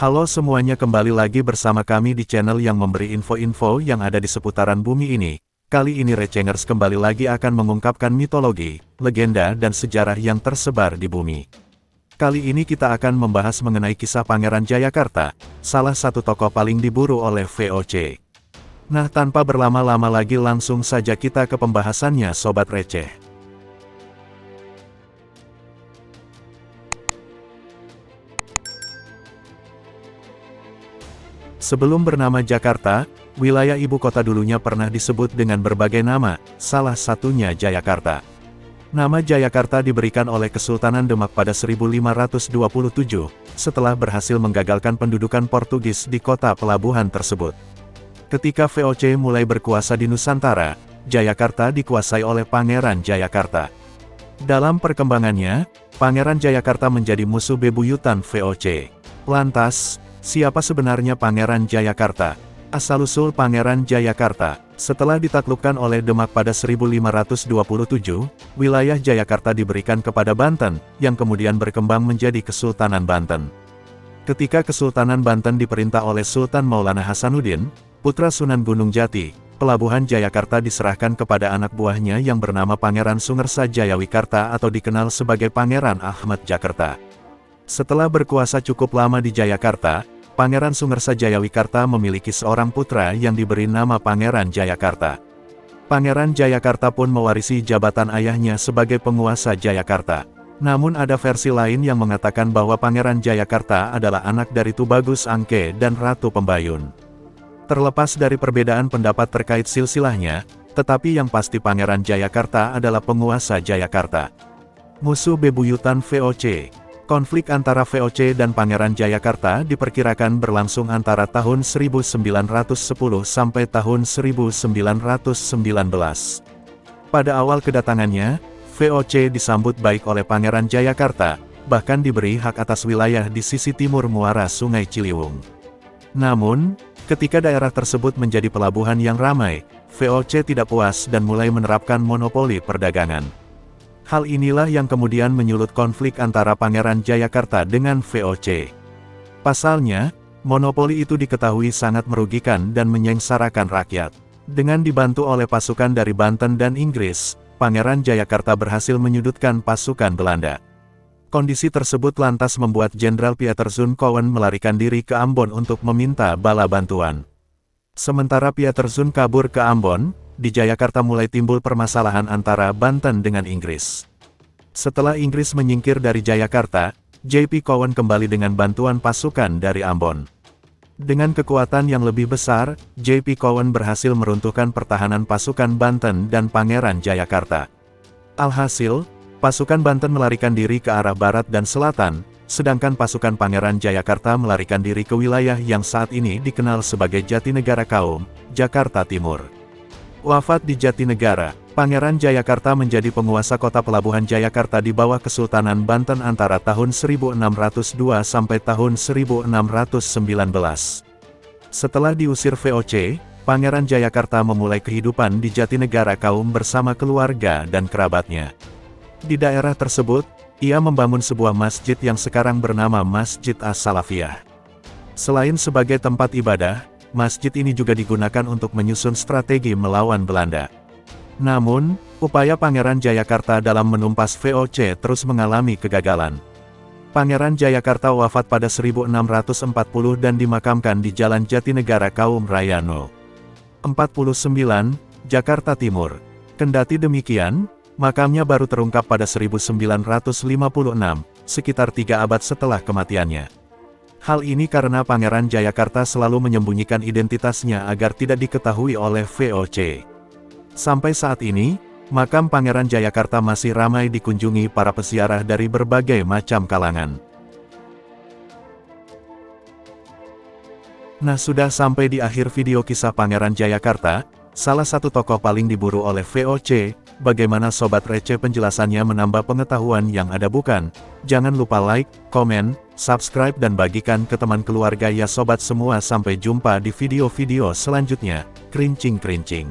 Halo semuanya, kembali lagi bersama kami di channel yang memberi info-info yang ada di seputaran bumi ini. Kali ini Recengers kembali lagi akan mengungkapkan mitologi, legenda dan sejarah yang tersebar di bumi. Kali ini kita akan membahas mengenai kisah Pangeran Jayakarta, salah satu tokoh paling diburu oleh VOC. Nah, tanpa berlama-lama lagi langsung saja kita ke pembahasannya Sobat Receh. Sebelum bernama Jakarta, wilayah ibu kota dulunya pernah disebut dengan berbagai nama, salah satunya Jayakarta. Nama Jayakarta diberikan oleh Kesultanan Demak pada 1527, setelah berhasil menggagalkan pendudukan Portugis di kota pelabuhan tersebut. Ketika VOC mulai berkuasa di Nusantara, Jayakarta dikuasai oleh Pangeran Jayakarta. Dalam perkembangannya, Pangeran Jayakarta menjadi musuh bebuyutan VOC. Lantas, siapa sebenarnya Pangeran Jayakarta? Asal-usul Pangeran Jayakarta. Setelah ditaklukkan oleh Demak pada 1527, wilayah Jayakarta diberikan kepada Banten, yang kemudian berkembang menjadi Kesultanan Banten. Ketika Kesultanan Banten diperintah oleh Sultan Maulana Hasanuddin, putra Sunan Gunung Jati, pelabuhan Jayakarta diserahkan kepada anak buahnya yang bernama Pangeran Sungersa Jayawikarta atau dikenal sebagai Pangeran Ahmad Jakarta. Setelah berkuasa cukup lama di Jayakarta, Pangeran Sungersa Jayawikarta memiliki seorang putra yang diberi nama Pangeran Jayakarta. Pangeran Jayakarta pun mewarisi jabatan ayahnya sebagai penguasa Jayakarta. Namun ada versi lain yang mengatakan bahwa Pangeran Jayakarta adalah anak dari Tubagus Angke dan Ratu Pembayun. Terlepas dari perbedaan pendapat terkait silsilahnya, tetapi yang pasti Pangeran Jayakarta adalah penguasa Jayakarta. Musuh bebuyutan VOC. Konflik antara VOC dan Pangeran Jayakarta diperkirakan berlangsung antara tahun 1910 sampai tahun 1919. Pada awal kedatangannya, VOC disambut baik oleh Pangeran Jayakarta, bahkan diberi hak atas wilayah di sisi timur muara Sungai Ciliwung. Namun, ketika daerah tersebut menjadi pelabuhan yang ramai, VOC tidak puas dan mulai menerapkan monopoli perdagangan. Hal inilah yang kemudian menyulut konflik antara Pangeran Jayakarta dengan VOC. Pasalnya, monopoli itu diketahui sangat merugikan dan menyengsarakan rakyat. Dengan dibantu oleh pasukan dari Banten dan Inggris, Pangeran Jayakarta berhasil menyudutkan pasukan Belanda. Kondisi tersebut lantas membuat Jenderal Pieterszoon Koen melarikan diri ke Ambon untuk meminta bala bantuan. Sementara Pieterszoon kabur ke Ambon, di Jayakarta mulai timbul permasalahan antara Banten dengan Inggris. Setelah Inggris menyingkir dari Jayakarta, J.P. Koen kembali dengan bantuan pasukan dari Ambon. Dengan kekuatan yang lebih besar, J.P. Koen berhasil meruntuhkan pertahanan pasukan Banten dan Pangeran Jayakarta. Alhasil, pasukan Banten melarikan diri ke arah barat dan selatan, sedangkan pasukan Pangeran Jayakarta melarikan diri ke wilayah yang saat ini dikenal sebagai Jatinegara Kaum, Jakarta Timur. Wafat di Jatinegara, Pangeran Jayakarta menjadi penguasa kota pelabuhan Jayakarta di bawah Kesultanan Banten antara tahun 1602 sampai tahun 1619. Setelah diusir VOC, Pangeran Jayakarta memulai kehidupan di Jatinegara Kaum bersama keluarga dan kerabatnya. Di daerah tersebut, ia membangun sebuah masjid yang sekarang bernama Masjid As-Salafiyah. Selain sebagai tempat ibadah, masjid ini juga digunakan untuk menyusun strategi melawan Belanda. Namun, upaya Pangeran Jayakarta dalam menumpas VOC terus mengalami kegagalan. Pangeran Jayakarta wafat pada 1640 dan dimakamkan di Jalan Jatinegara Kaum Raya No. 49, Jakarta Timur. Kendati demikian, makamnya baru terungkap pada 1956, sekitar 3 abad setelah kematiannya. Hal ini karena Pangeran Jayakarta selalu menyembunyikan identitasnya agar tidak diketahui oleh VOC. Sampai saat ini, makam Pangeran Jayakarta masih ramai dikunjungi para peziarah dari berbagai macam kalangan. Nah, sudah sampai di akhir video kisah Pangeran Jayakarta, salah satu tokoh paling diburu oleh VOC. Bagaimana Sobat Receh penjelasannya menambah pengetahuan yang ada bukan? Jangan lupa like, komen, subscribe dan bagikan ke teman keluarga ya Sobat semua. Sampai jumpa di video-video selanjutnya. Krincing-krincing.